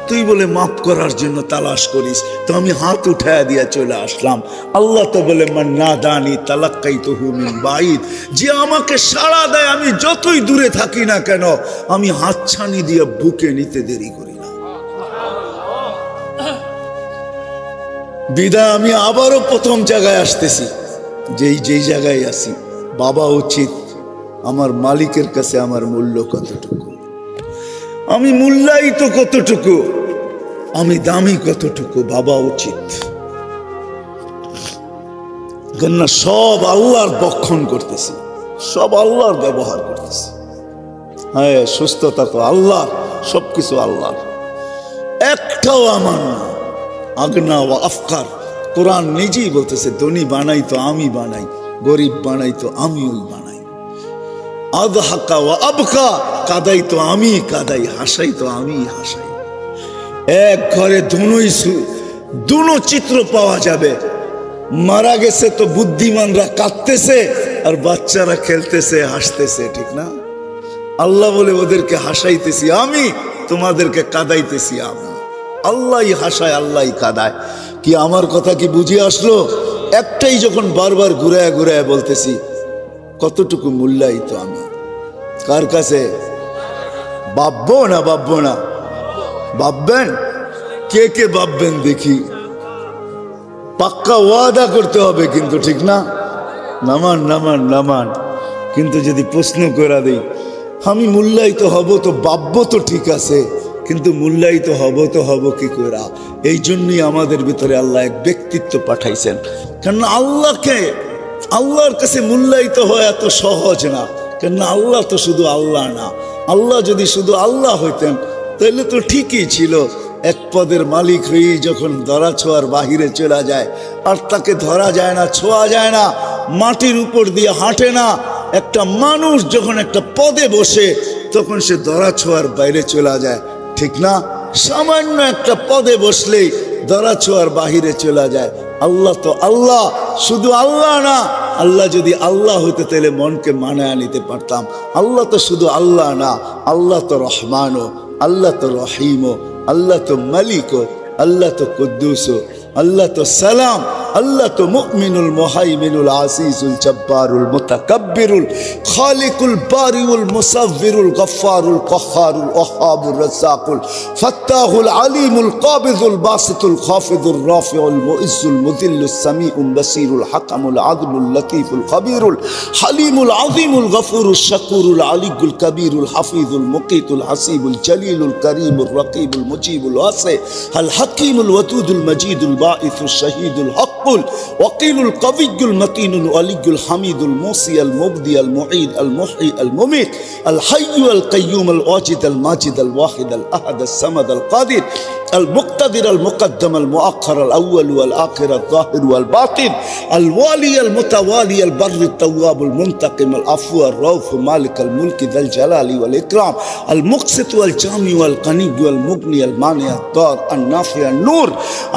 তুই বলে মাফ করার জন্য তালাশ করিস, তো আমি হাত উঠায়া দিয়া চলে আসলাম। আল্লাহ তো বলে মান নাদানি তালাক্কাইতুহু মিন বাঈদ, যে আমাকে সাড়া দেয় আমি যতই দূরে থাকি না কেন আমি হাতছানি দিয়ে বুকে নিতে দেরি করি না। বিদায় আমি আবারও প্রথম জায়গায় আসতেছি, যেই জায়গায় আসি বাবা উচিত আমার মালিকের কাছে আমার মূল্য কতটুকু, আমি মূল্যায়িত কতটুকু, আমি দামি কতটুকু, বাবা উচিত। কেননা সব আল্লাহর বক্ষণ করতেছি, সব আল্লাহর ব্যবহার করতেছি। হ্যাঁ, সুস্থতা তো আল্লাহর, সবকিছু আল্লাহর, একটাও আমার না। আগনা ওয়া আফকার, কোরআন নিজেই বলতেছে ধনী বানাই তো আমি বানাই, গরিব বানাই তো আমি ওই বানাই। আদহাকা ওয়া আবকা, কাদাই তো আমি কাদাই, হাসাই তো আমি হাসাই। এক ঘরে দুনো চিত্র পাওয়া যাবে। মারা গেছে তো বুদ্ধিমানরা কাঁদতেছে আর বাচ্চারা খেলতেছে হাসতেছে, ঠিক না? আল্লাহ বলে ওদেরকে হাসাইতেছি আমি, তোমাদেরকে কাদাইতেছি আমি। আল্লাহই হাসায়, আল্লাহই কাদায়। কি আমার কথা কি বুঝে আসলো? একটাই যখন বারবার ঘুরায় ঘুরায় বলতেছি, কতটুকু মূল্যায়িত আমি কার কাছে? ভাববো না ভাববো না? ভাববেন? কে কে ভাববেন দেখি? পাক্কা ওয়াদা করতে হবে কিন্তু, ঠিক না? নামান নামান নামান। কিন্তু যদি প্রশ্ন করে দেই আমি মূল্যায়িত হব তো ভাববো তো ঠিক আছে, কিন্তু মূল্যায়িত হব তো হব কি করে? এই জন্যই আমাদের ভিতরে আল্লাহ এক ব্যক্তিত্ব পাঠাইছেন। কারণ আল্লাহর কাছে মূল্যায়িত হওয়া এত সহজ না। কেন আল্লাহ তো শুধু আল্লাহ না। আল্লাহ যদি শুধু আল্লাহ হইতেন তাহলে তো ঠিকই ছিল। এক পদের মালিক হয়ে যখন ধরা ছোঁয়ার বাহিরে চলে যায়, আর তাকে ধরা যায় না, ছোঁয়া যায় না, মাটির উপর দিয়ে হাঁটে না, একটা মানুষ যখন একটা পদে বসে তখন সে ধরা ছোঁয়ার বাইরে চলে যায়, ঠিক না? সামান্য একটা পদে বসলেই ধরা ছোঁয়ার বাহিরে চলে যায়। আল্লাহ তো আল্লাহ, শুধু আল্লাহ না। আল্লাহ যদি আল্লাহ হইতে তাহলে মনকে মানায় নিতে পারতাম। আল্লাহ তো শুধু আল্লাহ না, আল্লাহ তো রহমানও, আল্লাহ তো রহিমও, আল্লাহ তো মালিকও, আল্লাহ তো কুদ্দুসও, আল্লাহ তো সালাম, আল্লাহ তো মুমিনুল মুহাইমিনুল আসিসুল জব্বারুল মুতাকাব্বিরুল খালিকুল বারিউল মুসাవ్বিরুল গফফারুল কহ্হারুল ওয়াহ্হাবুর রাজ্জাকুল ফাত্তাহুল আলিমুল কাবিযুল বাসিতুল খাফিযুর রাফিউল মুইজ্জুল মুযিল্লুস সামিউল বাসিরুল হাকামুল আদলুল লতীফুল খবীরুল হালিমুল আযীমুল গফুরুশ শাকুরুল আলিয়ুল কবীরুল হাফিজুল মুকীতুল হাসিবুল জলিলুল করিমুর রকিবুল মুজিবুল ওয়াসি আল হাকীমুল ওয়াদুদুল মজিদুল বাঈসুশ শহীদুল হক وقيل القوي المتين الولي الحميد الموصي المبدي المعيد المحيي المميت الحي القيوم الواجد الماجد الواحد الأحد الصمد القادر المقتدر المقدم المؤخر الأول والآخر الظاهر والباطن الوالي المتوالي البر التواب المنتقم العفو الرؤوف مالك الملك ذا الجلال والإكرام المقسط والجامع والغني والمغني المانع الضار النافع النور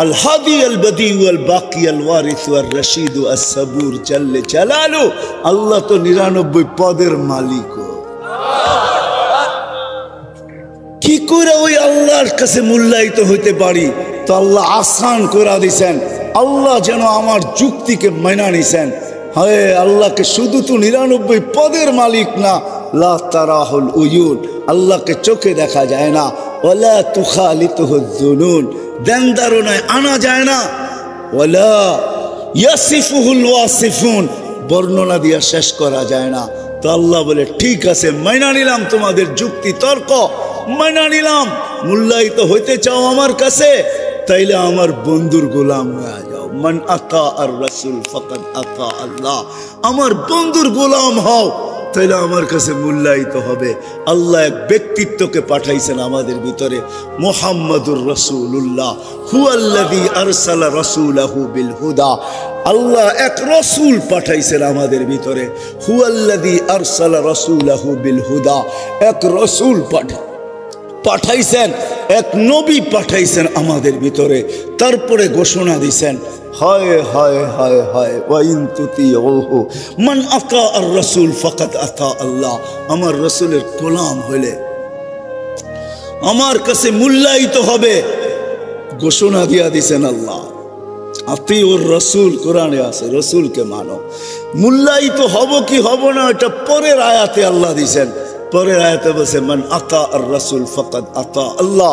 الهادي البديع والباقي الوارث والرشيد الصبور جل جلاله الله تو 99 পদের মালিক। কি করে ওই আল্লাহর কাছে মূল্যায়িত হইতে পারি? তো আল্লাহ আসান করে দিয়েছেন। আল্লাহ যেন আমার যুক্তিকে মানা নিছেন। হ্যাঁ, আল্লাহকে শুধু তো 99 পদের মালিক না, লা তারাহুল উয়ুন, আল্লাহকে চোখে দেখা যায় না, ওয়ালা তুখালিতুহুজ জুনুন, দেন ধারণায় আনা যায় না, ওয়ালা ইয়াসিফুহুল ওয়াসিফুন, বর্ণনা দিয়ে শেষ করা যায় না। তো আল্লাহ বলে ঠিক আছে, মাইনা নিলাম তোমাদের যুক্তি তর্ক, মাইনা নিলাম। মূল্যায়িত হইতে চাও আমার কাছে, তাইলে আমার বন্ধুর গোলাম হয়ে যাও। মান আতা আর রাসূল ফাকাদ আতা আল্লাহ, আমার বন্ধুর গোলাম হও, তাইলে আমার কাছে মূল্যায়িত হবে। আল্লাহ এক ব্যক্তিত্বকে পাঠাইছেন আমাদের ভিতরে, মুহাম্মাদুর রাসূলুল্লাহ হুয়াল্লাযী আরসালা রাসূলাহু বিল হুদা। আল্লাহ এক রাসূল পাঠাইছেন আমাদের ভিতরে, হুয়াল্লাযী আরসালা রাসূলাহু বিল হুদা, এক রাসূল পাঠাইছেন, এক নবী পাঠাইছেন আমাদের ভিতরে। তারপরে ঘোষণা দিয়েছেন, হায় হায় হায় হায় ওয়াইন তুতিউহু মান আতা আর রাসূল ফাকাদ আতা আল্লাহ, আমার রাসূলের গোলাম হইলে আমার কাছে মূল্যায়িত হবে। ঘোষণা দিয়া দিছেন আল্লাহ, আতিউর রাসূল, কোরআনে আছে রাসূলকে মানো। মূল্যায়িত হব কি হব না এটা পরের আয়াতে আল্লাহ দিছেন। পরের আয়াতে বলছে মান আতা আর রাসূল ফাকাদ আতা আল্লাহ।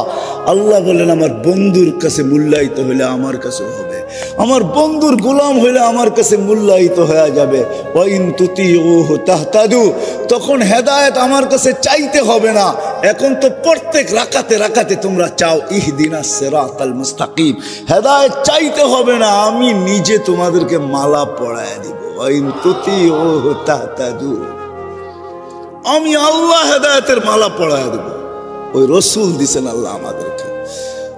আল্লাহ বলেন আমার বন্ধুর কাছে মূল্যায়িত হলে আমার কাছে হবে, আমার বন্ধুর গোলাম হইলে আমার কাছে মূল্যায়িত হয়ে যাবে। ওয়া ইন তুতিউহু তাহতাদু, তখন হেদায়েত আমার কাছে চাইতে হবে না। এখন তো প্রত্যেক রাকাতে রাকাতে তোমরা চাও ইহদিনাস সিরাতাল মুস্তাকিম, হেদায়েত চাইতে হবে না, আমি নিজে তোমাদেরকে মালা পরায় দিব। ওয়া ইন তুতিউহু তাহতাদু, আমি আল্লাহ হেদায়েতের মালা পরায় দেব। ওই রসুল দিছেন আল্লাহ আমাদেরকে।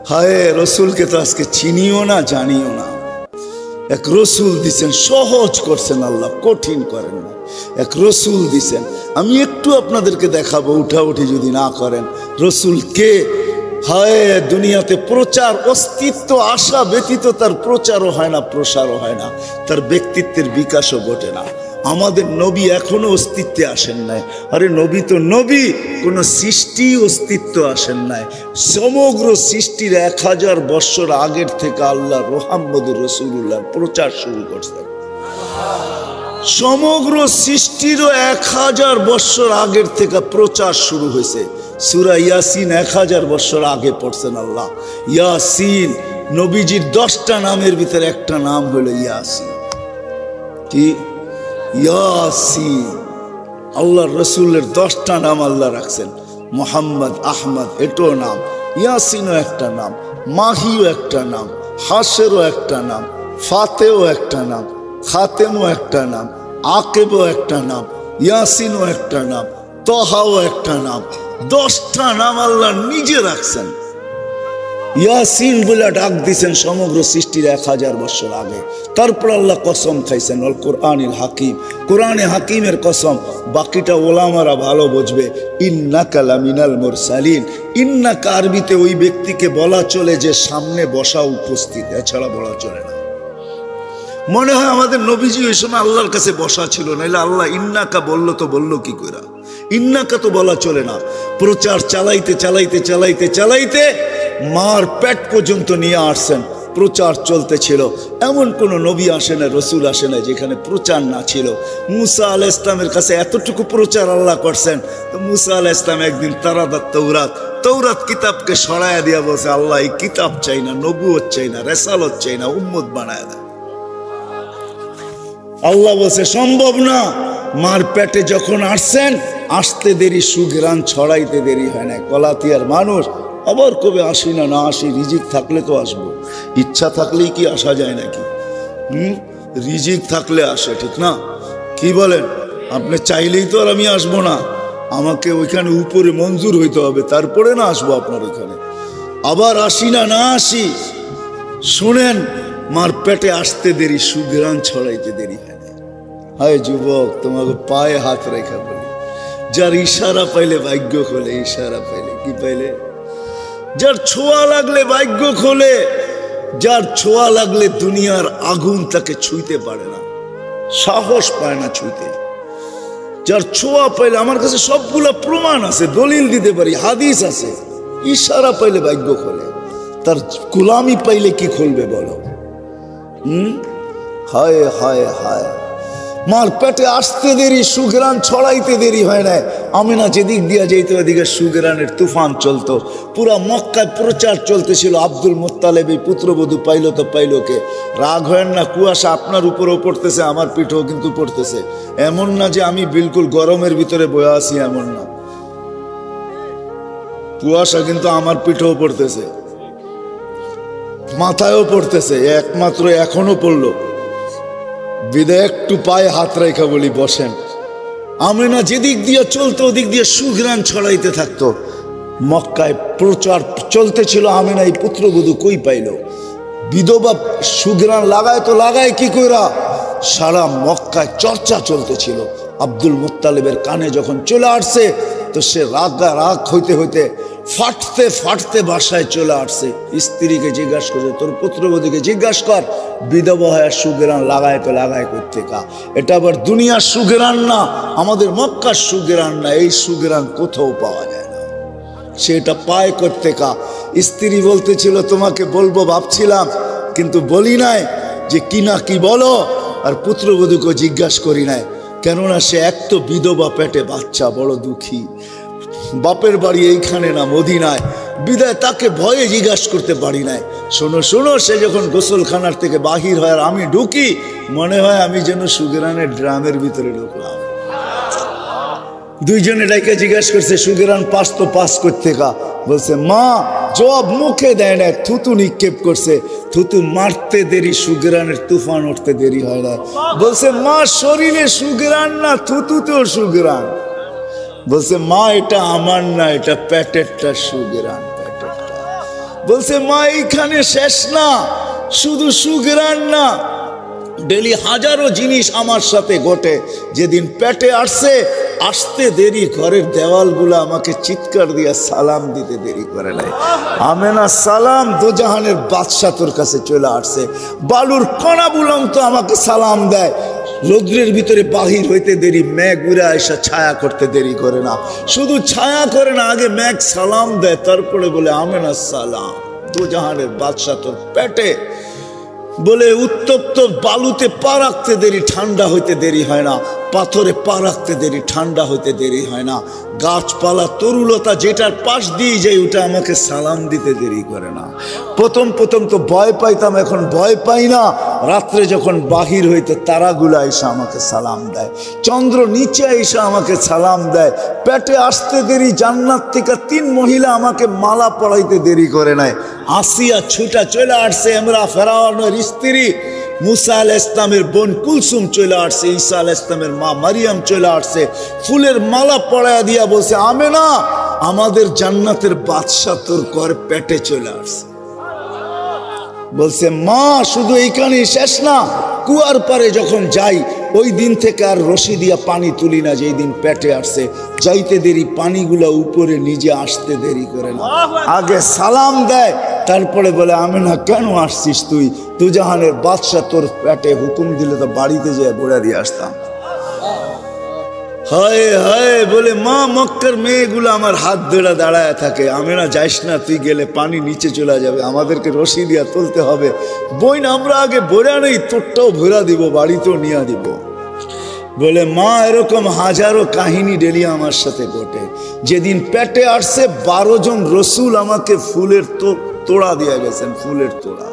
হায় রসুলকে তো আজকে চিনিও না, জানিও না। এক রসুল দিছেন, সহজ করছেন আল্লাহ, কঠিন করেন না। এক রসুল দিছেন, আমি একটু আপনাদেরকে দেখাবো, উঠাউঠি যদি না করেন। রসুল কে? হায় দুনিয়াতে প্রচার, অস্তিত্ব আসা ব্যতীত তার প্রচারও হয় না, প্রসারও হয় না, তার ব্যক্তিত্বের বিকাশও ঘটে না। আমাদের নবী এখনো অস্তিত্বে আসেন নাই। আরে নবী তো নবী, কোনো সৃষ্টি অস্তিত্ব আসেন নাই। সমগ্র সৃষ্টির 1000 বৎসর আগের থেকে আল্লাহ মুহাম্মদুর রাসূলুল্লাহর প্রচার শুরু করছেন। সমগ্র সৃষ্টিরও 1000 বৎসর আগের থেকে প্রচার শুরু হয়েছে। সূরা ইয়াসিন 1000 বৎসর আগে পড়ছেন আল্লাহ। ইয়াসিন নবীজির 10টা নামের ভিতরে একটা নাম হলো ইয়াসিন। কি? ইয়াসিন। আল্লাহর রসুলের 10টা নাম আল্লাহ রাখছেন। মোহাম্মদ, আহমদ এটাও নাম, ইয়াসিনও একটা নাম, মাহিও একটা নাম, হাসেরও একটা নাম, ফাতেও একটা নাম, খাতেমও একটা নাম, আকেবও একটা নাম, ইয়াসিনও একটা নাম, তহাও একটা নাম। 10টা নাম আল্লাহ নিজে রাখছেন। ইয়াসিন বলে ডাক দিছেন সমগ্র সৃষ্টির 1000 বছর আগে। তারপর আল্লাহ কসম খাইছেন আল কোরআনিল হাকিম, কোরআনে হাকিমের কসম। বাকিটা ওলামারা ভালো বুঝবে। ইন্নাকা লামিনাল মুরসালিন, ইন্নাকা আরবিতে ওই ব্যক্তিকে বলা চলে যে সামনে বসা, উপস্থিত, এছাড়া বলা চলে না। মনে হয় আমাদের নবীজি ওই সময় আল্লাহর কাছে বসা ছিল, নাইলে আল্লাহ ইন্নাকা বললো তো বললো কি করে? ইন্নাকা তো বলা চলে না। প্রচার চালাইতে চালাইতে চালাইতে চালাইতে মার পেট পর্যন্ত নিয়ে আসছেন, প্রচার চলতেছিল। এমন কোন নবী আসে না, রসুল আসে না যেখানে প্রচার না ছিল। মুসা আলাইহিস ইসলামের কাছে এতটুকু প্রচার আল্লাহ করছেন। তো মুসা আলাইহিস ইসলাম একদিন তারাদাত তৌরাত কিতাবকে সরাইয়া দিয়া বলছে আল্লাহ এই কিতাব চাই না, নবুয়ত চাই না, রেসালত চাই না, উম্মত বানায় দেয়। আল্লাহ বলছে সম্ভব না। মার পেটে যখন আসছেন, আসতে দেরি, সুঘ্রাণ ছড়াইতে দেরি হয় না। কলাতিয়ার মানুষ আবার কবে আসি না, না আসি, রিজিক থাকলে তো আসবো। ইচ্ছা থাকলেই কি আসা যায় নাকি? রিজিক থাকলে আসে, ঠিক না? কি বলেন? আপনি চাইলেই তো আর আমি আসবো না, আমাকে ওইখানে উপরে মঞ্জুর হইতে হবে, তারপরে না আসবো আপনার ওইখানে। আবার আসি না, না আসি। শুনেন, মার পেটে আসতে দেরি, সুঘ্রাণ ছড়াইতে দেরি হয় না। হায় যুবক, তোমাকে পায়ে হাত রেখা বলি, যার ইশারা পাইলে ভাগ্য খোলে। ইশারা পাইলে কি পাইলে? যার ছোঁয়া লাগলে ভাগ্য খোলে, যার ছোঁয়া লাগলে দুনিয়ার আগুন তাকে ছুঁইতে পারে না, সাহস পায় না ছুঁইতে। যার ছোঁয়া পাইলে, আমার কাছে সবগুলো প্রমাণ আছে, দলিল দিতে পারি, হাদিস আছে। ইশারা পাইলে ভাগ্য খোলে, তার গোলামি পাইলে কি খুলবে বলো? হায় হায় হায়। মার পেটে আসতে দেরি, সুঘ্রাণ ছড়াইতে দেরি হয় না। আমিনা যেদিক দিয়া যেত ওদিকে সুঘ্রাণের তুফান চলতো। পুরা মক্কায় প্রচার চলতেছিল। আব্দুল মুত্তালিব এই পুত্রবধূ পাইলো তো পাইলো কে? রাগ হয় না, কুয়াশা আপনার উপরেও পড়তেছে, আমার পিঠেও কিন্তু পড়তেছে। এমন না যে আমি বিলকুল গরমের ভিতরে বয়ে আছি, এমন না। কুয়াশা কিন্তু আমার পিঠেও পড়তেছে, মাথায়ও পড়তেছে, একমাত্র এখনো পড়লো। বিদায় একটু পায়ে হাত রেখা বলি বসেন। আমিনা যেদিক দিয়ে চলতো ওদিক দিয়ে সুঘ্রাণ ছড়াইতে থাকতো। মক্কায় প্রচার চলতেছিল। আমিনা এই পুত্রবধূ কই পাইল? বিধবা সুঘ্রাণ লাগায় তো লাগায় কি কইরা? সারা মক্কায় চর্চা চলতেছিল। আব্দুল মুত্তালিবের কানে যখন চলে আসছে, তো সে রাগ হইতে হইতে ফাটতে ফাটতে বাসায় চলে আসছে। স্ত্রীকে জিজ্ঞাসা করছে, তোর পুত্রবধূকে জিজ্ঞাসা কর, বিধবা হয়ে সুঘ্রাণ লাগায় তো লাগায় করতে কা? এটা আবার দুনিয়ার সুঘ্রাণ না, আমাদের মক্কার সুঘ্রাণ না। এই সুঘ্রাণ কোথাও পাওয়া যায় না। সেটা পায় করতে কা। স্ত্রী বলতেছিল তোমাকে বলবো ভাবছিলাম, কিন্তু বলি নাই যে কি না কি বলো। আর পুত্রবধূকে জিজ্ঞাসা করি নাই, কেননা সে এক তো বিধবা, পেটে বাচ্চা, বড় দুঃখী, বাপের বাড়ি এইখানে না মদিনায়, বিদায় তাকে ভয়ে জিজ্ঞাসা করতে পারি নাই। শোনো শোনো, সে যখন গোসলখানার থেকে বাহির হয় আর আমি ঢুকি, মনে হয় আমি যেন সুগেরানের ড্রামের ভিতরে ঢুকলাম। দুইজনে ডাইকে জিজ্ঞাসা করছে সুগেরান পাস তো পাস করতে কা। বলছে মা, জব মুখে দেয় না, থুতু নিক্ষেপ করছে, থুতু মারতে দেরি, সুগেরানের তুফান উঠতে দেরি হয় না। বলছে মা, শরীরে সুগেরান না, থুতুতেও সুগেরান। বলছে মা, এটা আমার না, এটা পেটেরটা সুগেরান, পেটেরটা। বলছে মা, এইখানে শেষ না, শুধু সুগেরান না, ডেলি হাজারো জিনিস আমার সাথে ঘটে। যেদিন পেটে আসতে দেরি, ঘরের দেওয়ালগুলো আমাকে চিৎকার দিয়া সালাম দিতে দেরি করে নাই। আমেনা, সালাম, দোজাহানের বাদশা তোর কাছে চলে আসছে। বালুর কণা বুলাম তো আমাকে সালাম দেয়। রৌদ্রের ভিতরে বাহির হইতে দেরি, মেঘ উড়ে এসে ছায়া করতে দেরি করে না। শুধু ছায়া করে না, আগে মেঘ সালাম দেয়, তারপরে বলে আমেনা সালাম, দোজাহানের বাদশা তোর পেটে। বলে উত্তপ্ত বালুতে পা রাখতে দেরি, ঠান্ডা হইতে দেরি হয় না। পাথরে পা রাখতে দেরি, ঠান্ডা হইতে দেরি হয় না। গাছপালা তরুলতা যেটার পাশ দিয়ে যাই, ওটা আমাকে সালাম দিতে দেরি করে না। প্রথম প্রথম তো ভয় পাইতাম, এখন ভয় পাই না। রাত্রে যখন বাহির হইতে তারাগুলা এসে আমাকে সালাম দেয়, চন্দ্র নিচে এসে আমাকে সালাম দেয়। পেটে আসতে দেরি, জান্নাত থেকে 3 মহিলা আমাকে মালা পড়াইতে দেরি করে নাই। আসিয়া ছুটা চলে আসছে, আমরা ফেরাউনের স্ত্রী, মুসা আলাইহিস ইসলামের বোন কুলসুম চলে আসছে, ঈসা আলাইহিস ইসলামের মা মারিয়াম চলে আসছে, ফুলের মালা পরায়া দিয়া বলছে আমেনা, আমাদের জান্নাতের বাদশা তোর ঘর পেটে চলে আসছে। বলছে মা, শুধু এইখানেই শেষ না, কুয়ার পারে যখন যাই, ওই দিন থেকে আর রশি দিয়া পানি তুলি না। যেই দিন পেটে আসছে, যাইতে দেরি, পানিগুলা উপরে নিজে আসতে দেরি করে না, আগে সালাম দেয়, তারপরে বলে আমেনা, কেন আসছিস তুই? দুজাহানের বাদশা তোর পেটে, হুকুম দিলে তো বাড়িতে যেয়ে বলে দিয়ে আসতাম। হায় হায়, বলে মা, মক্কার মেয়েগুলো আমার হাত ধরে দাঁড়ায় থাকে, আমেনা যাইস না, তুই গেলে পানি নিচে চলে যাবে, আমাদেরকে রশি দিয়া তুলতে হবে। বইন, আমরা আগে ভরা নেই, তোরটাও ভরা দিব, বাড়িতেও নিয়ে দিব। বলে মা, এরকম হাজারো কাহিনী ডেলি আমার সাথে ঘটে। যেদিন পেটে আসছে, 12 জন রসুল আমাকে ফুলের তোড়া দিয়ে গেছেন, ফুলের তোড়া।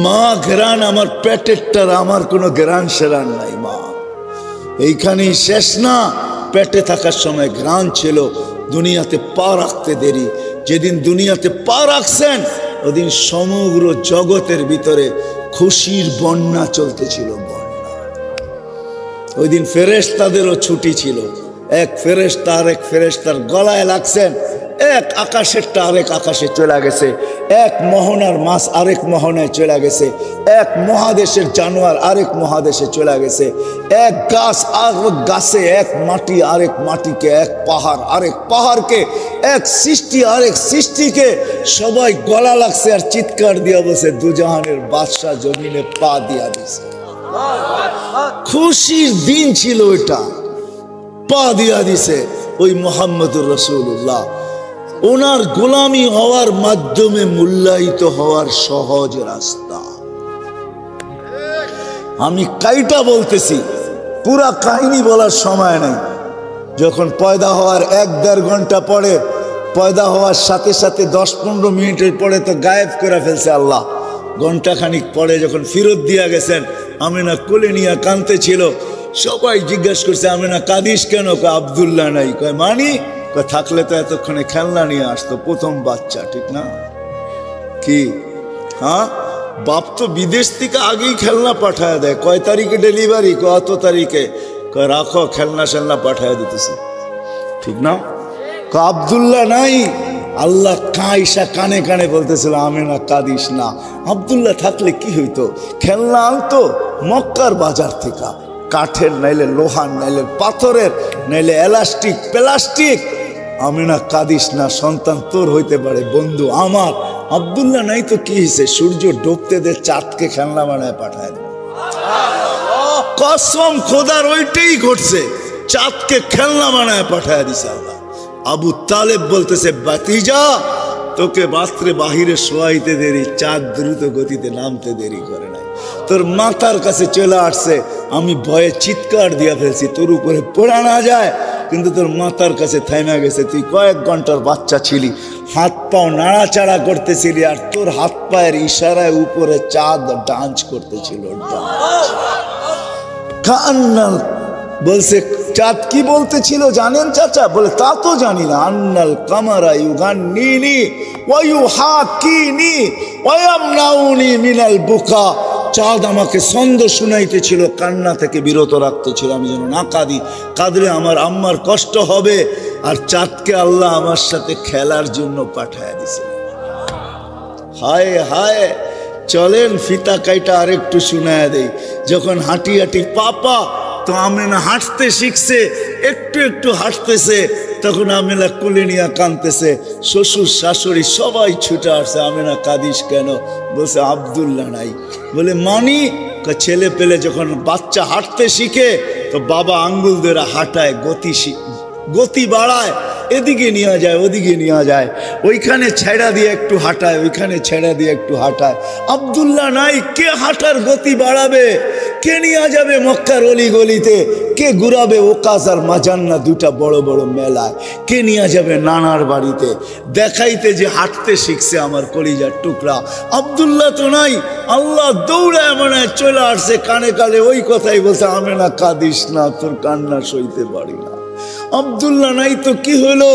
মা, ঘেরান আমার পেটেরটার, আমার কোনো ঘেরান সেরান নাই। মা, এইখানেই শেষ না, পেটে থাকার সময় ঘ্রাণ ছিল, দুনিয়াতে পা রাখতে দেরি। যেদিন দুনিয়াতে পা রাখছেন, ওদিন সমগ্র জগতের ভিতরে খুশির বন্যা চলতেছিল, বন্যা। ওই দিন ফেরেশতাদেরও ছুটি ছিল। এক ফেরেশতা আরেক ফেরেশতার গলায় লাগছেন, এক আকাশেরটা আরেক আকাশে চলে গেছে, এক মোহনার মাছ আরেক মোহনায় চলে গেছে, এক মহাদেশের জানোয়ার আরেক মহাদেশে চলে গেছে, এক গাছ আরেক গাছে, এক মাটি আরেক মাটিকে, এক পাহাড় আরেক পাহাড়কে, এক সৃষ্টি আরেক সৃষ্টিকে। সবাই গলা লাগছে আর চিৎকার দিয়া বসে, দুজাহানের বাদশা জমিনে পা দিয়া দিছে। খুশির দিন ছিল ওইটা, পা দিয়া দিছে ওই মুহাম্মদুর রাসূলুল্লাহ। ওনার গোলামি হওয়ার মাধ্যমে মূল্যায়িত হওয়ার সহজ রাস্তা। আমি কাইটা বলতেছি, পুরা কাহিনী বলার সময় নেই। যখন পয়দা হওয়ার 1-1.5 ঘন্টা পরে, পয়দা হওয়ার সাথে সাথে 10-15 মিনিটের পরে তো গায়েব করে ফেলছে আল্লাহ। ঘন্টাখানিক পরে যখন ফিরত দিয়া গেছেন, আমেনা কোলে নিয়ে কাঁদতে ছিল। সবাই জিজ্ঞাসা করছে, আমেনা কাঁদিস কেন? কয় আব্দুল্লাহ নাই। কয় মানি? কয় থাকলে তো এতক্ষণে খেলনা নিয়ে আসতো, প্রথম বাচ্চা, ঠিক না? কি হ্যাঁ, বাপ তো বিদেশ থেকে আগেই খেলনা পাঠায় দেয়। কয় তারিখে ডেলিভারি? কত তারিখে? কয় রাখো, খেলনা সেলনা পাঠায় দিতেছে, ঠিক না? কয় আব্দুল্লাহ নাই। আল্লাহ কাইসা কানে কানে বলতেছিল, আমেনা কাঁদিস না। আব্দুল্লাহ থাকলে কি হইতো? খেলনা আনতো মক্কার বাজার থেকে, কাঠের, নাইলে লোহার, নাইলে পাথরের, নাইলে এলাস্টিক, প্লাস্টিক। আমেনা কাঁদিস না, সন্তান তোর হইতে পারে, বন্ধু আমার। আব্দুল্লাহ নাই তো কি হয়েছে? সূর্য ডুবতে দে, চাঁদকে খেলনা বানায় পাঠায় দে। কসম খোদার, ওইটাই ঘটছে, চাঁদকে খেলনা বানায় পাঠায় দিছে আল্লাহ। আবু তালেব বলতেছে, বাতিজা তোকে রাত্রে বাহিরে শোয়াইতে দেরি, চাঁদ দ্রুত গতিতে নামতে দেরি করে নাই, তোর মাথার কাছে চলে আসছে, আমি ভয়ে চিৎকার দিয়া ফেলছি তোর উপরে পড়া না যায়, কিন্তু তোর মাথার কাছে থাইমা গেছে। তুই কয়েক ঘন্টার বাচ্চা ছিলি, হাত পাও নাড়াচাড়া করতেছিলি, আর তোর হাত পায়ের ইশারায় উপরে চাঁদ ডান্স করতেছিল। কান্নাল বলছে, চাঁদ কি বলতেছিল জানেন চাচা? বলে তা তো জানি না। আন্নাল কামারা ইউগান্নিনি ওয়া ইউহাকিনি ওয়া ইয়ামনাউনি মিনাল বুকা। চাঁদ আমাকে ছন্দ শুনাইতেছিল, কান্না থেকে বিরত রাখতেছিল, আমি যেন না কাঁদি, কাঁদলে আমার আম্মার কষ্ট হবে। আর চাঁদকে আল্লাহ আমার সাথে খেলার জন্য পাঠায় দিছিল। হায় হায়, চলেন ফিতা কাইটা আরেকটু শুনায় দেই। যখন হাঁটি হাঁটি পাপা তো আমেনা হাঁটতে শিখছে, একটু একটু হাঁটতেছে, তখন আমেনা কোলে নিয়ে কাঁদতেছে, শ্বশুর শাশুড়ি সবাই ছুটে আসছে। আমেনা কাঁদিস কেন? বলছে আব্দুল্লাহ নাই। বলে মানি? ছেলে পেলে যখন বাচ্চা হাঁটতে শিখে তো বাবা আঙ্গুল ধরে হাঁটায়, গতি বাড়ায়, এদিকে নিয়ে যায় ওদিকে নিয়ে যায়, ওইখানে ছেড়া দিয়ে একটু হাঁটায়, ওইখানে ছেড়া দিয়ে একটু হাঁটায়। আব্দুল্লাহ নাই, কে হাঁটার গতি বাড়াবে? কে নিয়ে যাবে মক্কার অলি গলিতে? কে ঘুরাবে ওকাজ আর মাজান্না দুটা বড় বড় মেলায়? কে নিয়ে যাবে নানার বাড়িতে দেখাইতে যে হাঁটতে শিখছে আমার কলিজার টুকরা? আব্দুল্লাহ তো নাই। আল্লাহ দৌড়ায় মনে চলে আসছে, কানে কানে ওই কথাই বলছে, আমেনা কাঁদিস না, তোর কান্না সইতে পারি না। আব্দুল্লাহ নাই তো কি হলো?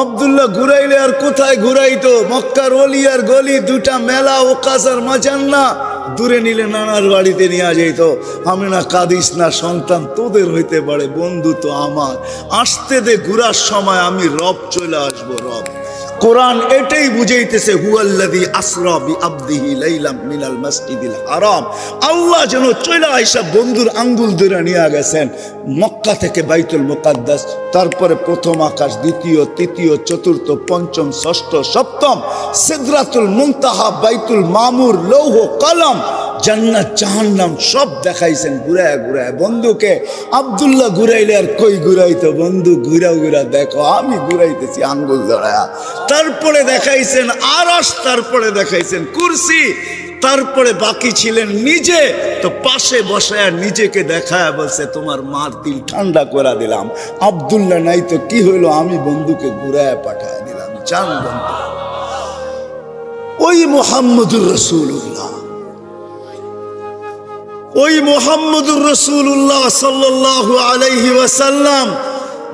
আব্দুল্লাহ ঘুরাইলে আর কোথায় ঘুরাইতো? মক্কার অলি আর গলি দুটা মেলা, ওকাজ আর মাজান্না, দূরে নিলে নানার বাড়িতে নিয়ে যাইত। আমেনা কাঁদিস না, সন্তান তোদের হইতে পারে, বন্ধু তো আমার। আসতে দে, ঘুরার সময় আমি রব চলে আসবো। রব কোরআন এটাই বুঝাইতেছে, হুয়াল্লাযী আসরা বিআবদিহি লাইলাম মিনাল মাসজিদিল হারাম। আল্লাহ যেন চলে আইসা বন্ধুর আঙ্গুল ধরে নিয়ে গেছেন মক্কা থেকে বাইতুল মুকাদ্দাস, তারপরে প্রথম আকাশ, দ্বিতীয়, তৃতীয়, চতুর্থ, পঞ্চম, ষষ্ঠ, সপ্তম, সিদরাতুল মুনতাহা, বাইতুল মামুর, লৌহ কলম, জান্নাত জাহান্নাম সব দেখাইছেন ঘুরায় ঘুরায় বন্ধুকে। আব্দুল্লাহ ঘুরাইলে আর কই ঘুরাইতো? বন্ধু ঘুরা ঘুরা দেখো, আমি ঘুরাইতেছি আঙ্গুল ধরায়া। তারপরে দেখাইছেন আরশ, তারপরে দেখাইছেন কুরসি, তারপরে বাকি ছিলেন নিজে। তো পাশে বসায় নিজেকে দেখায় বলছে, তোমার মার দিল ঠান্ডা করে দিলাম। আব্দুল্লাহ নাই তো কি হইলো? আমি বন্ধুকে ঘুরায় পাঠায় দিলাম। জান বন্ধু, ওই মুহাম্মদুর রাসূলুল্লাহ, ওই মুহাম্মদুর রাসূলুল্লাহ সাল্লাল্লাহু আলাইহি ওয়াসাল্লাম,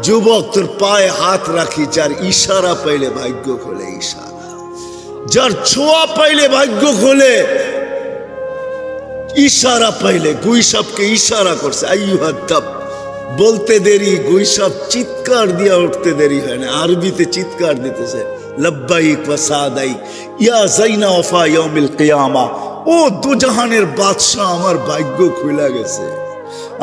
যুবক তোর পায়ে হাত রাখি, যার ইশারা পাইলে ভাগ্য খোলে, ইশারা, যার ছোঁয়া পাইলে ভাগ্য খোলে, ইশারা পাইলে। গুইসাবকে ইশারা করছে, আইয়ুহাদ্দাব বলতে দেরি, গুইসাব চিৎকার দিয়া উঠতে দেরি হয় না। আরবিতে চিৎকার দিতেছে, লব্বাইক ওয়া সাদাইক ইয়া যাইনা ওয়াফা ইয়াউমিল কিয়ামা। ও দুজাহানের বাদশাহ, আমার ভাগ্য খুলে গেছে।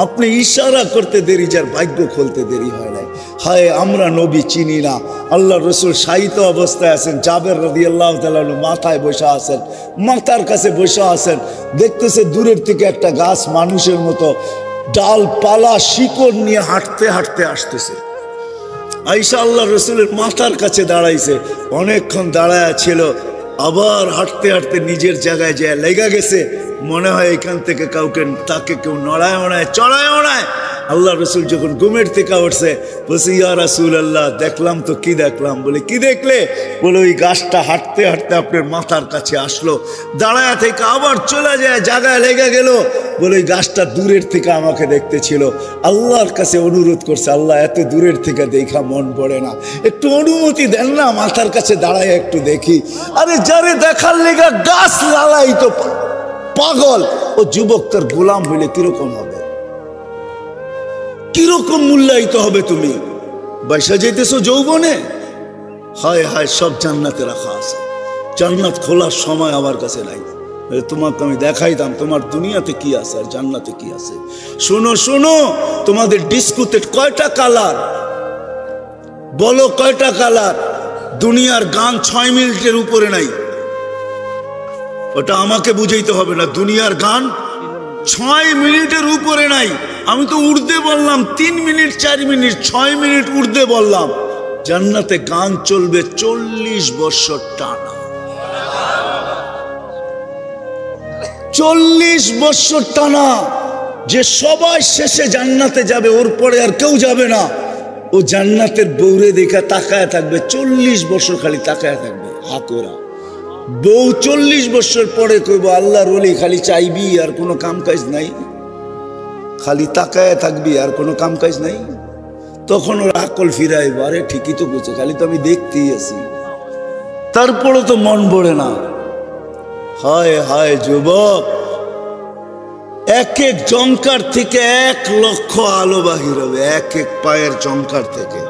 আপনি ইশারা করতে দেরি, যার ভাগ্য খুলতে দেরি হয় নাই। হায়, আমরা নবী চিনি না। আল্লাহ রসুল শায়িত অবস্থায় আছেন, জাবের রাদিয়াল্লাহু তাআলা মাথায় বসে আছেন, মাথার কাছে বসে আছেন, দেখতেছে দূরের থেকে একটা গাছ মানুষের মতো ডালপালা শিকড় নিয়ে হাঁটতে হাঁটতে আসতেছে। আয়েশা আল্লাহ রসুলের মাথার কাছে দাঁড়াইছে, অনেকক্ষণ দাঁড়ায় ছিল, আবার হাঁটতে হাঁটতে নিজের জায়গায় যায় লেগা গেছে। মনে হয় এখান থেকে কাউকে, তাকে কেউ নড়ায় ওড়ায় চড়ায় ওড়ায়। আল্লাহ রসুল যখন ঘুমের থেকে উঠছে, বলছে ইয়া রাসূলুল্লাহ, দেখলাম তো। কি দেখলাম? বলে কি দেখলে? বলে ওই গাছটা হাঁটতে হাঁটতে আপনার মাথার কাছে আসলো, দাঁড়ায় থেকে আবার চলে যায়, জায়গায় লেগে গেল। বলে ওই গাছটা দূরের থেকে আমাকে দেখতেছিল। আল্লাহর কাছে অনুরোধ করছে, আল্লাহ এত দূরের থেকে দেখা মন পড়ে না, একটু অনুমতি দেন না, মাথার কাছে দাঁড়ায় একটু দেখি। আরে যারে দেখার লেগা গাছ লালাই তো পাগল, ও যুবক তার গোলাম হইলে কিরকম হবে? কিরকম মূল্যায়িত হবে? তুমি বাইসা যেতেছো যৌবনে। হায় হায়, সব জান্নাতে রাখা আছে, জান্নাত খোলার সময় আমার কাছে নাই। তোমাকে আমি দেখাইতাম তোমার দুনিয়াতে কি আছে আর জান্নাতে কি আছে। শোনো শোনো, তোমাদের ডিস্কোতে কয়টা কালার? বলো কয়টা কালার? দুনিয়ার গান 6 মিনিটের উপরে নাই, ওটা আমাকে বুঝাইতে হবে না। দুনিয়ার গান 6 মিনিটের উপরে নাই। আমি তো উর্দে বললাম 3 মিনিট 4 মিনিট, 6 মিনিট উর্দে বললাম, জান্নাতে গান চলবে 40 বছর টানা। 40 বছর টানা, যে সবাই শেষে জান্নাতে যাবে, ওর পরে আর কেউ যাবে না। ও জান্নাতের বউরে দেখা তাকায় থাকবে 40 বছর, খালি তাকায় থাকবে হাকোরা। বউ 40 বছর পরে কইব আল্লাহর ওলি খালি চাইবি আর কোনো কাম কাজ নাই, খালি তাকায় থাকবি আর কোনো কাম কাজ নাই। তখন ওর আকল ফিরাইব, আরে ঠিকই তো বলছে, খালি তো আমি দেখতেই আছি, তারপরে তো মন ভরে না। হায় হায় যুবক, এক এক জঙ্কার থেকে 1 লক্ষ আলো বাহির হবে, এক এক পায়ের জঙ্কার থেকে।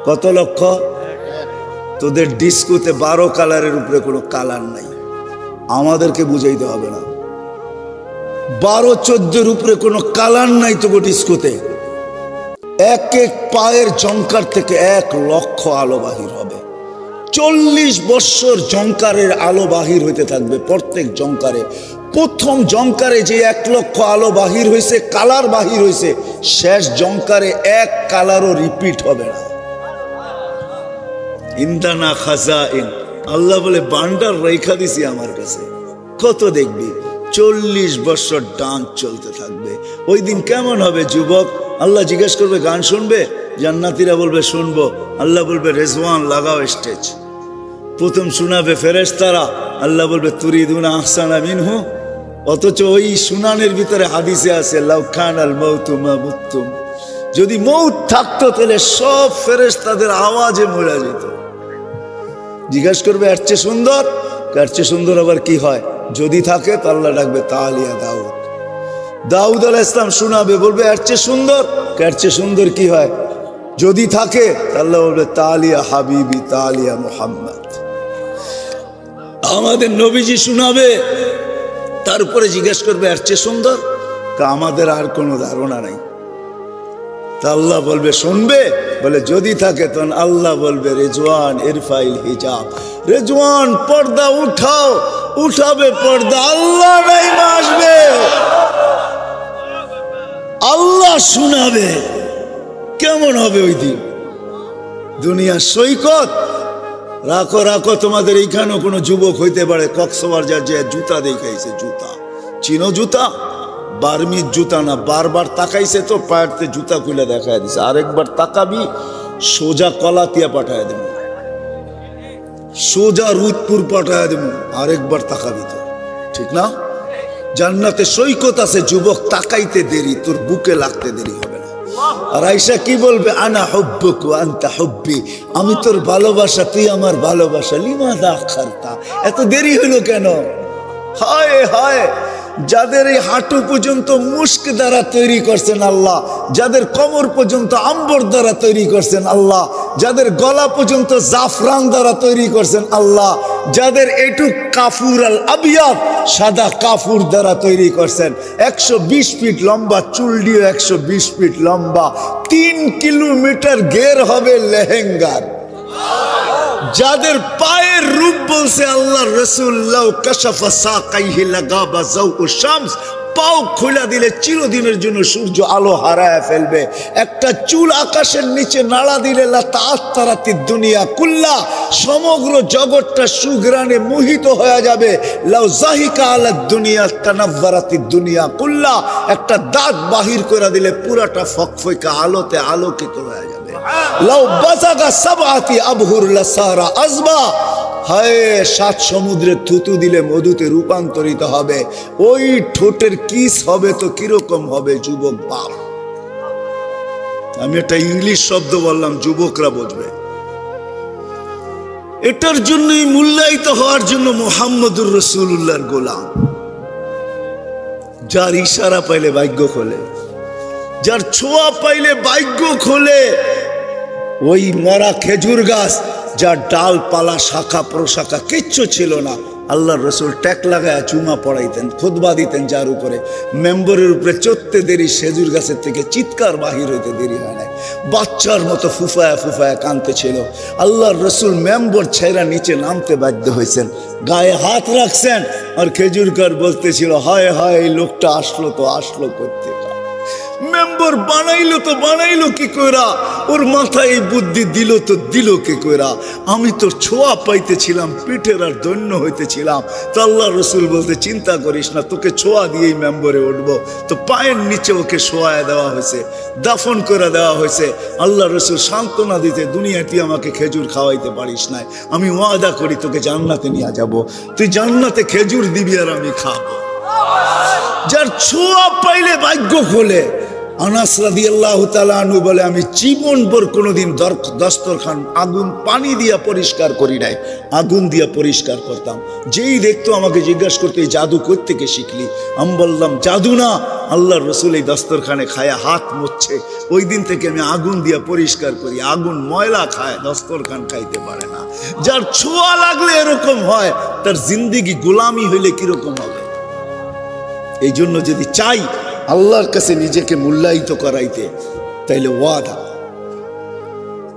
কত লক্ষ? তোদের ডিস্কোতে 12 কালারের উপরে কোনো কালার নাই, আমাদেরকে বুঝাইতে হবে না। 12-14 উপরে কোনো কালার নাই তো ডিস্কোতে। এক এক পায়ের জঙ্কার থেকে 1 লক্ষ আলো বাহির হবে। 40 বছর জঙ্কারের আলো বাহির হইতে থাকবে প্রত্যেক জঙ্কারে। প্রথম জঙ্কারে যে 1 লক্ষ আলো বাহির হয়েছে, কালার বাহির হয়েছে, শেষ জঙ্কারে 1 কালারও রিপিট হবে না। ইন্দানা খাজাইন, আল্লাহ বলে বান্ডার রেখা দিছি আমার কাছে, কত দেখবি। 40 বছর ডান্স চলতে থাকবে। ওই দিন কেমন হবে যুবক? আল্লাহ জিজ্ঞেস করবে গান শুনবে? জান্নাতীরা বলবে শুনবো। আল্লাহ বলবে রেজওয়ান লাগাও স্টেজ। প্রথম শোনাবে ফেরেশতারা, আল্লাহ বলবে তুরিদুনা আহসানা মিনহু। অথচ ওই শুনানের ভিতরে হাদিসে আছে লাউ কানাল মাউতু মা মুতুম, যদি মৌত থাকতো তাহলে সব ফেরেশতাদের আওয়াজে মরে যেত। জিজ্ঞাসা করবে এর চেয়ে সুন্দর? এর চেয়ে সুন্দর আবার কি হয়? যদি থাকে তো আল্লাহ ডাকবে তালিয়া দাউদ। দাউদ আলাইহিস সালাম শোনাবে, বলবে এর চেয়ে সুন্দর? এর চেয়ে সুন্দর কি হয়? যদি থাকে আল্লাহ বলবে তালিয়া হাবিবি তালিয়া মুহাম্মদ। আমাদের নবীজি শোনাবে, তারপরে জিজ্ঞেস করবে এর চেয়ে সুন্দর? আমাদের আর কোনো ধারণা নাই। তা আল্লাহ বলবে শুনবে? বলে যদি থাকে তখন আল্লাহ বলবে রেজওয়ান ইরফাইল হিজাব, রেজওয়ান পর্দা উঠাও। উঠাবে পর্দা, আল্লাহ নাইমা আসবে, আল্লাহ শোনাবে। কেমন হবে ওই দিন? দুনিয়ার সৈকত। রাখো রাখো, তোমাদের এইখানেও কোনো যুবক হইতে পারে কক্সবাজার যে জুতা দেখাইছে, জুতা চিনো? জুতা বার্মির জুতা না, বারবার তাকাইছে তো পায়েরতে জুতা খুলে দেখায় দিছে। আরেকবার তাকাবি সোজা কলাতিয়া পাঠায় দেব, সোজা রুদপুর পাঠায় দেব। আরেকবার তাকাবি তো, ঠিক না? জান্নাতে সৈকত আছে যুবক, তাকাইতে দেরি, তোর বুকে লাগতে দেরি হবে না। আর আয়েশা কি বলবে? আনা হুব্বুক ওয়া আনতা হুব্বি, আমি তোর ভালোবাসা, তুই আমার ভালোবাসা। লিমাযা আখারতা, এত দেরি হলো কেন? হায় হায়, যাদের এই হাঁটু পর্যন্ত মুস্ক দ্বারা তৈরি করছেন আল্লাহ, যাদের কোমর পর্যন্ত আম্বর দ্বারা তৈরি করছেন আল্লাহ, যাদের গলা পর্যন্ত জাফরান দ্বারা তৈরি করছেন আল্লাহ, যাদের এটু কাফুর আল আবিয়াদ সাদা কাফুর দ্বারা তৈরি করছেন। 120 ফিট লম্বা, চুল দিয়ে 120 ফিট লম্বা, 3 কিলোমিটার ঘের হবে লেহেঙ্গার। যাদের পায়ের রূপ বলছে আল্লাহ রাসূলুল্লাহ কাশাফা সাকাইহি লাগাবা যাউ শামস, পাও খোলা দিলে চিরদিনের জন্য সূর্য আলো হারায় ফেলবে। একটা চুল আকাশের নিচে নাড়া দিলে লা তাআত্তারাতিদ দুনিয়া কুল্লা, সমগ্র জগৎটা সুঘ্রাণে মোহিত হয়ে যাবে। লাউ জাহিকা আলা দুনিয়া তানাওয়ারাতিদ দুনিয়া কুল্লা, একটা দাঁত বাহির করে দিলে পুরাটা ফকফকা আলোতে আলোকিত হয়ে যাবে। লাউ বাজাগা সাবআতি আবহুর লাসারা আজবা, হায় 7 সমুদ্রে থুতু দিলে মধুতে রূপান্তরিত হবে। ওই ঠোঁটের কিস হবে তো কিরকম হবে যুবক বাপ? আমি একটা ইংলিশ শব্দ বললাম, যুবকরা বুঝবে। এটার জন্যই মূল্যায়িত হওয়ার জন্য মুহাম্মদুর রাসূলুল্লাহর গোলাম, যার ইশারা পাইলে ভাগ্য খোলে, যার ছোঁয়া পাইলে ভাগ্য খোলে। ওই মরা খেজুর গাছ, যার ডালপালা শাখা প্রশাখা কিচ্ছু ছিল না, আল্লাহর রাসূল ট্যাক লাগায় চুমা পড়াইতেন, খুতবা দিতেন, যার উপরে মেম্বরের উপরে চড়তে দেরি, খেজুর গাছের থেকে চিৎকার বাহির হইতে দেরি হয় নাই। বাচ্চার মতো ফুফায়া ফুফায়া কাঁদতে ছিল। আল্লাহর রাসূল মেম্বর ছেড়া নিচে নামতে বাধ্য হয়েছেন, গায়ে হাত রাখছেন, আর খেজুর গাছ বলতেছিল হায় হায় এই লোকটা আসলো তো আসলো করতে। মেম্বার বানাইলো তো বানাইলো কি কইরা, ওর মাথায় এই বুদ্ধি দিল তো দিল কি কইরা। আমি তো ছোঁয়া পাইতেছিলাম, পিঠের আর দৈন্য হইতেছিলাম। তো আল্লাহ রসুল বলতে, চিন্তা করিস না, তোকে ছোঁয়া দিয়েই মেম্বরে উঠবো। তো পায়ের নিচে ওকে শোয়ায় দেওয়া হয়েছে, দাফন করে দেওয়া হয়েছে। আল্লাহ রসুল সান্ত্বনা দিতে, দুনিয়ায় তুই আমাকে খেজুর খাওয়াইতে পারিস নাই, আমি ওয়াদা করি তোকে জান্নাতে নিয়ে যাব, তুই জান্নাতে খেজুর দিবি আর আমি খাবো। যার ছোঁয়া পাইলে ভাগ্য খোলে। আনাস রাদিয়াল্লাহু তাআলা আনহু বলে, আমি জীবনভর কোনোদিন দস্তরখান আগুন পানি দিয়া পরিষ্কার করি নাই, আগুন দিয়া পরিষ্কার করতাম। যেই দেখতো আমাকে জিজ্ঞাসা করতো, এই জাদু কই থেকে শিখলি? আমি বললাম, জাদু না, আল্লাহর রসুল এই দস্তরখানে খায়া হাত মুছছে, ওই দিন থেকে আমি আগুন দিয়া পরিষ্কার করি। আগুন ময়লা খায়, দস্তরখান খাইতে পারে না। যার ছোঁয়া লাগলে এরকম হয়, তার জিন্দেগি গোলামি হইলে কিরকম হবে? এই জন্য যদি চাই আল্লাহর কাছে নিজেকে মূল্যায়িত করাইতে, তাইলে ওয়াদা।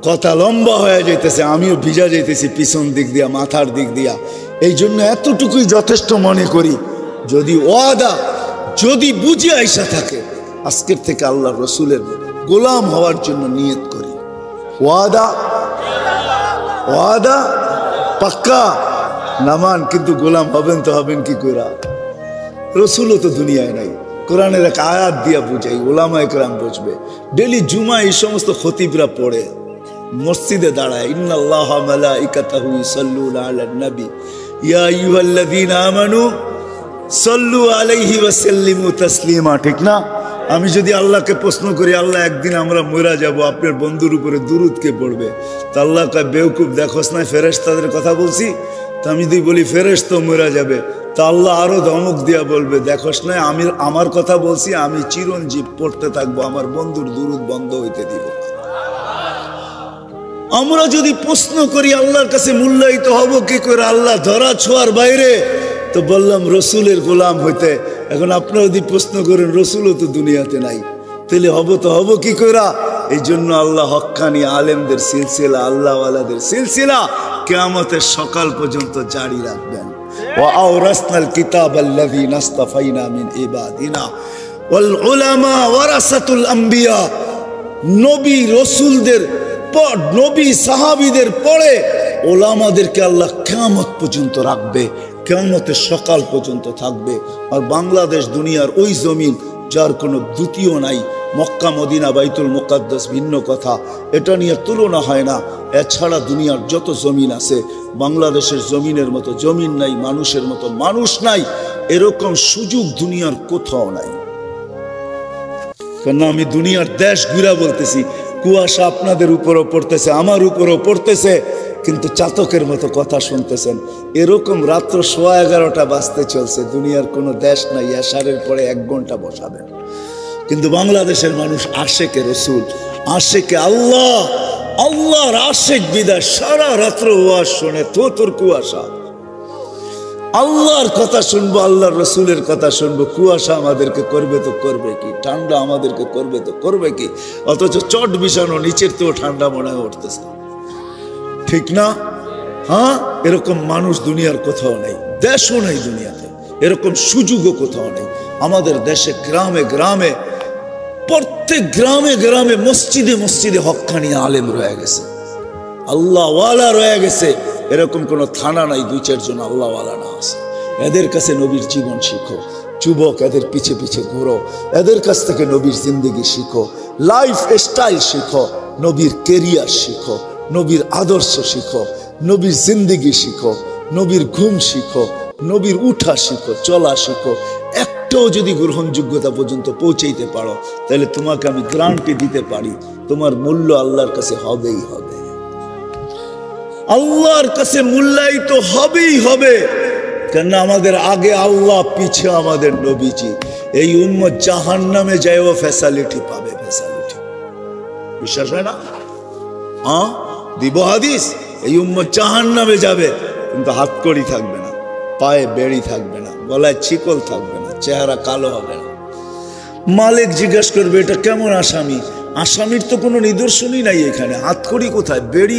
কথা লম্বা হয়ে যাইতেছে, আমিও ভিজা যাইতেছি পিছন দিক দিয়া, মাথার দিক দিয়া। এই জন্য এতটুকুই যথেষ্ট মনে করি, যদি ওয়াদা যদি বুঝে আইসা থাকে, আজকের থেকে আল্লাহ রসুলের গোলাম হওয়ার জন্য নিয়ত করি। ওয়াদা ওয়াদা পাক্কা নামান, কিন্তু গোলাম হবেন তো হবেন কি কইরা? রসুলও তো দুনিয়ায় নাই। কোরআনের এক আয়াত দিয়া বুঝাই, ওলামায়ে কেরাম বুঝবে। ডেলি জুমা এই সমস্ত খতিবরা পড়ে, মসজিদে দাঁড়ায়, ইন্নাল্লাহা মালাইকাতাহু ইউসাল্লুনা আলান নবী ইয়া আইয়ুহাল্লাযীনা আমানু সাল্লু আলাইহি ওয়া সাল্লিমু তাসলিমা। ঠিক না? আমি যদি আল্লাহকে প্রশ্ন করি, আল্লাহ একদিন আমরা মরা যাব, আপনার বন্ধুর উপরে দুরূদ কে পড়বে? তা আল্লাহ কয়, বেওকুফ, দেখোস না ফেরেশতাদের কথা বলছি? তা আমি যদি বলি ফেরেশতা মরা যাবে, তা আল্লাহ আরো ধমক দিয়া বলবে, দেখোস না আমি আমার কথা বলছি, আমি চিরঞ্জীব পড়তে থাকবো, আমার বন্ধুর দুরূদ বন্ধ হইতে দিব। আমরা যদি প্রশ্ন করি আল্লাহর কাছে মূল্যায়িত হব কি করে, আল্লাহ ধরা ছোঁয়ার বাইরে, তো বললাম রসুলের গোলাম হইতে। এখন আপনারা যদি প্রশ্ন করেন, রসুলও তো দুনিয়াতে নাই, তাহলে হব কি করে? এই জন্য আল্লাহ হক্কানি আলেমদের সিলসিলা, আল্লাহওয়ালাদের সিলসিলা কিয়ামতের সকাল পর্যন্ত জারি রাখবেন। ওয়াআওরাসনাল কিতাবাল্লাযী নাসতাফাইনা মিন ইবাদিনা ওয়াল উলামা ওয়ারাসাতুল আম্বিয়া। নবী রসুলদের পর, নবী সাহাবীদের পরে ওলামাদেরকে আল্লাহ কিয়ামত পর্যন্ত রাখবে, কিয়ামতের সকাল পর্যন্ত থাকবে। আর বাংলাদেশ দুনিয়ার ওই জমিন যার কোনো দ্বিতীয় নাই। মক্কা মদিনা বাইতুল মুকাদ্দাস ভিন্ন কথা, এটা নিয়ে তুলনা হয় না। এছাড়া দুনিয়ার যত জমিন আছে, বাংলাদেশের জমিনের মতো জমিন নাই, মানুষের মতো মানুষ নাই। এরকম সুযোগ দুনিয়ার কোথাও নাই। কেন আমি দুনিয়ার দেশ ঘুরা বলতেছি, কুয়াশা আপনাদের উপরও পড়তেছে, আমার উপরও পড়তেছে, কিন্তু চাতকের মতো কথা শুনতেছেন। এরকম রাত্র 11:15 বাজতে চলছে, দুনিয়ার কোনো দেশ নাই এশারের পরে 1 ঘন্টা বসাবেন। কিন্তু বাংলাদেশের মানুষ আশেকে রসুল, আশেকে আল্লাহ, আল্লাহর আশেক বিদায় সারা রাত্র ওয়াজ শোনে। তোর কুয়াশা, আল্লাহর কথা শুনবো, আল্লাহর রসুলের কথা শুনবো। কুয়াশা আমাদেরকে করবে তো করবে কি, ঠান্ডা আমাদেরকে করবে তো করবে কি, অথচ চট বিছানো নিচের তো ঠান্ডা মনে হয় উঠতেছে। ঠিক না? হ্যাঁ, এরকম মানুষ দুনিয়ার কোথাও নেই, দেশও নেই দুনিয়াতে, এরকম সুযোগও কোথাও নেই। আমাদের দেশে গ্রামে গ্রামে, প্রত্যেক গ্রামে গ্রামে, মসজিদে মসজিদে হক্কানি আলেম রয়ে গেছে, আল্লাহওয়ালা রয়ে গেছে। এরকম কোনো থানা নাই 2-4 জন আল্লাহওয়ালা না আছে। এদের কাছে নবীর জীবন শিখো। যুবক, এদের পিছে পিছে ঘুরো, এদের কাছ থেকে নবীর জিন্দেগি শিখো, লাইফ স্টাইল শিখো, নবীর কেরিয়ার শিখো, নবীর আদর্শ শিখো, নবীর জিন্দেগি শিখো, নবীর ঘুম শিখো, নবীর উঠা শিখো, চলা শিখো। একটাও যদি গ্রহণযোগ্যতা পর্যন্ত পৌঁছাইতে পারো, তাহলে তোমাকে আমি গ্যারান্টি দিতে পারি, তোমার মূল্য আল্লাহর কাছে হবেই হবে, আল্লাহর কাছে মূল্যায়িত হবেই হবে। কেন আমাদের আগে আল্লাহ, পিছে আমাদের নবীজি। এই উম্মত জাহান্নামে যায়ও ফ্যাসিলিটি পাবে, ফ্যাসিলিটি। বিশ্বাস হয় না? হ্যাঁ, দিব হাদিস। এই উম্মত জাহান্নামে যাবে, কিন্তু হাতকড়ি থাকবে না, পায়ে বেড়ি থাকবে না, গলায় শিকল থাকবে না, চেহারা কালো হবে না। মালিক জিজ্ঞাসা করবে, এটা কেমন আসামি? আসামির তো কোনো নিদর্শনই নাই এখানে, হাতকড়ি কোথায়, বেড়ি